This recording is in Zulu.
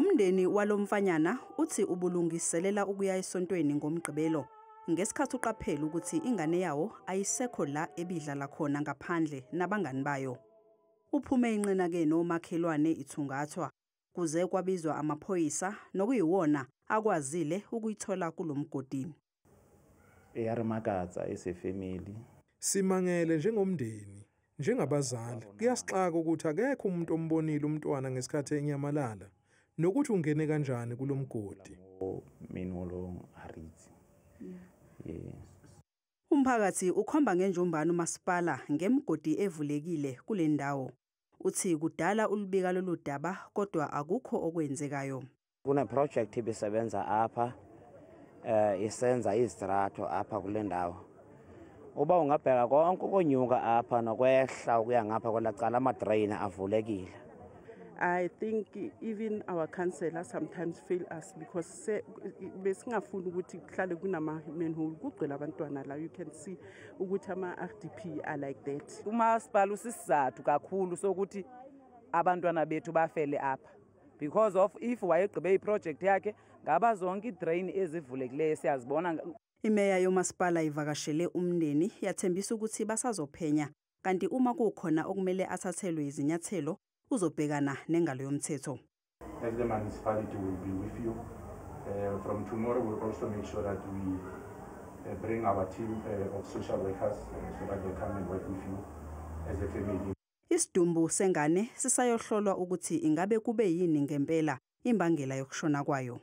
Umndeni walomfanyana uthi ubulungiselela ukuya esontweni ngomgqibelo ngesikhathi uqaphela ukuthi ingane yawo ayisekho la ebidlala khona ngaphandle nabangani bayo. Uphume inqina-ke nomakhelwane ithungathwa kuze kwabizwa amaphoyisa nokuyiwona akwazile ukuyithola kulomgodi. Eyaremakatsa esefamily. Simangele njengomndeni, njengabazali, kuyasixaka ukuthi akekho umuntu ombonile umntwana ngesikhathi enyamalala nokuthi ungene kanjani kulomgodi. Minolo Haritsi. Yes. Umphakathi ukhomba ngenjumbano umasipala ngemgodi evulekile kule ndawo. Uthi kudala ulibika lolu daba kodwa akukho okwenzekayo. Kuna project ebisebenza apha isenza izitrato apha kule ndawo. Uba ungabheka konke ukonyuka apha nokwehla ukuya ngapha kwelacala ama-drain avulekile. I think even our councillor sometimes fail us because besingafuni ukuthi kuhlale kunama manhole kugcwele abantwana la. You can see ukuthi ama-RDP are like that. Umasipala usisizathu kakhulu sokuthi abantwana bethu bafele apha because of if wayegqibe iproject yakhe ngaba zonke idrain ezivulekileyo siyazibona. Imeya yomasipala ivakashele umndeni yathembisa ukuthi basazophenya kanti uma kukhona okumele athathelwe izinyathelo uzobhekana nengalo yomthetho. As the municipality will be with you. From tomorrow we'll also make sure that we bring our team of social workers so that they come and work with you as a family. Isidumbu sengane sisayohlolwa ukuthi ingabe kube yini ngempela imbangela yokushona kwayo.